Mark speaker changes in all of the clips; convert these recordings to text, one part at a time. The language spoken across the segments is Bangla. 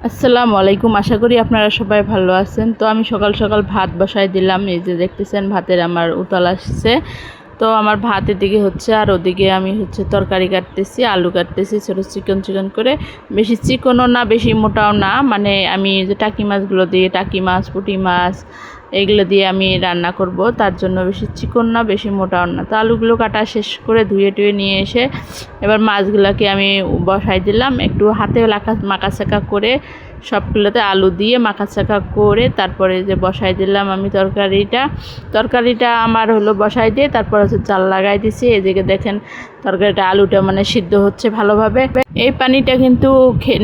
Speaker 1: আসসালামু আলাইকুম। আশা করি আপনারা সবাই ভালো আছেন। তো আমি সকাল সকাল ভাত বসাই দিলাম। এই যে দেখতেছেন ভাতের আমার উতাল আসছে। তো আমার ভাত এদিকে হচ্ছে আর ওদিকে আমি তরকারি কাটতেছি, আলু কাটতেছি ছোটো চিকন চিকন করে। বেশি চিকনও না বেশি মোটাও না, মানে আমি যে টাকি মাছগুলো দিয়ে, টাকি মাছ, পুঁটি মাছ এগুলো দিয়ে আমি রান্না করব, তার জন্য বেশি চিকন না বেশি মোটাও না। তো আলুগুলো কাটা শেষ করে ধুয়ে টুয়ে নিয়ে এসে এবার মাছগুলোকে আমি বসাই দিলাম, একটু হাতে মাখাচাকা করে সবগুলোতে আলু দিয়ে মাখাচাকা করে তারপরে যে বসাই দিলাম আমি তরকারিটা আমার হলো বসাই দিয়ে তারপর চাল লাগাই দিছি। এদিকে দেখেন তরকারিটা আলুটা মানে সিদ্ধ হচ্ছে ভালোভাবে। এই পানিটা কিন্তু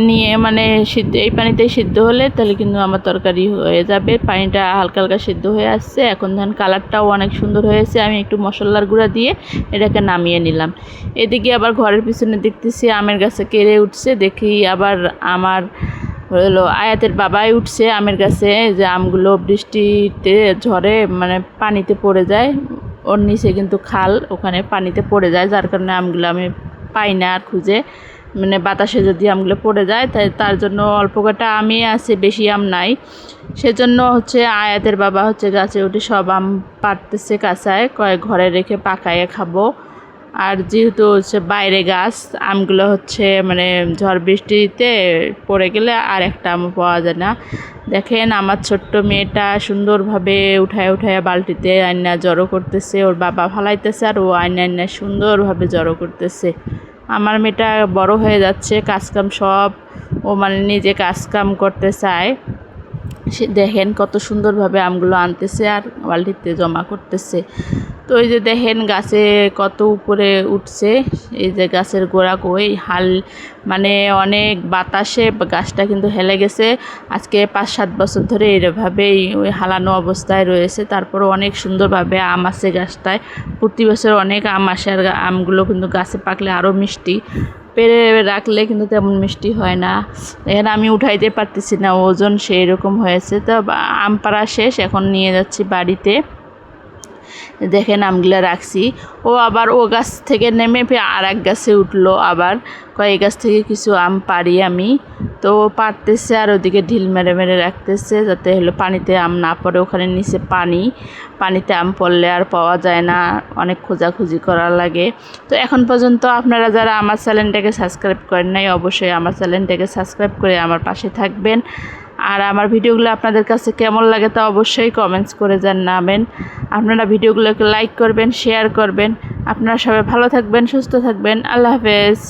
Speaker 1: নিয়ে মানে সিদ্ধ, এই পানিতেই সিদ্ধ হলে তাহলে কিন্তু আমার তরকারি হয়ে যাবে। পানিটা হালকা হালকা সিদ্ধ হয়ে আসছে, এখন ধান কালারটাও অনেক সুন্দর হয়েছে। আমি একটু মশলার গুঁড়া দিয়ে এটাকে নামিয়ে নিলাম। এদিকে আবার ঘরের পিছনে দেখতেছি আমের গাছে কেড়ে উঠছে, দেখি আবার আমার হলো আয়াতের বাবাই উঠছে আমের গাছে, যে আমগুলো বৃষ্টিতে ঝড়ে মানে পানিতে পড়ে যায়, ওর নিচে কিন্তু খাল, ওখানে পানিতে পড়ে যায়, যার কারণে আমগুলো আমি পাই না আর খুঁজে, মানে বাতাসে যদি আমগুলো পড়ে যায় তার জন্য অল্প কটা আমই আছে, বেশি আম নাই। সেজন্য আয়াতের বাবা গাছে উঠে সব আম পাড়তেছে কাঁচায়, ঘরে রেখে পাকায়ে খাবো। আর যেহেতু বাইরে গাছ, আমগুলো মানে ঝড় বৃষ্টিতে পড়ে গেলে আর একটা আমও পাওয়া যায় না। দেখেন আমার ছোট্ট মেয়েটা সুন্দরভাবে উঠায় উঠায় বালতিতে আয়না জড়ো করতেছে, ওর বাবা ফালাইতেছে আর ও আয়না সুন্দরভাবে জড়ো করতেছে। আমার মেয়েটা বড় হয়ে যাচ্ছে, কাজকাম সব ও মানে নিজে কাজকাম করতে চায়। সে দেখেন কত সুন্দরভাবে আমগুলো আনতেছে আর বালতিতে জমা করতেছে। তো এই যে দেখেন গাছে কত উপরে উঠছে, এই যে গাছের গোড়া কই হাল, মানে অনেক বাতাসে গাছটা কিন্তু হেলে গেছে। আজকে 5-7 বছর ধরে এভাবেই ওই হালানো অবস্থায় রয়েছে, তারপরও অনেক সুন্দরভাবে আম আছে গাছটায়। প্রতি বছর অনেক আম আসে, আর আমগুলো কিন্তু গাছে পাকলে আরও মিষ্টি, পেরে রাখলে কিন্তু তেমন মিষ্টি হয় না। এখানে আমি উঠাইতে পারতেছি না, ওজন সেই রকম হয়েছে। তো আম পাড়া শেষ, এখন নিয়ে যাচ্ছি বাড়িতে। দেখেন আমগুলো রাখছি। ও আবার ও গাছ থেকে নেমে আর এক গাছে উঠলো, আবার কয়েক গাছ থেকে কিছু আম পারি আমি। তো পারতেছে আর ওদিকে ঢিল মেরে মেরে রাখতেছে, যাতে পানিতে আম না পড়ে। ওখানে নিচে পানিতে আম পড়লে আর পাওয়া যায় না, অনেক খোঁজাখুঁজি করা লাগে। তো এখন পর্যন্ত আপনারা যারা আমার চ্যানেলটাকে সাবস্ক্রাইব করেন নাই, অবশ্যই আমার চ্যানেলটাকে সাবস্ক্রাইব করে আমার পাশে থাকবেন। আর আমার ভিডিওগুলো আপনাদের কাছে কেমন লাগে তা অবশ্যই কমেন্টস করে জানাবেন। আপনারা ভিডিওগুলোকে লাইক করবেন, শেয়ার করবেন। আপনারা সবাই ভালো থাকবেন, সুস্থ থাকবেন। আল্লাহ হাফেজ।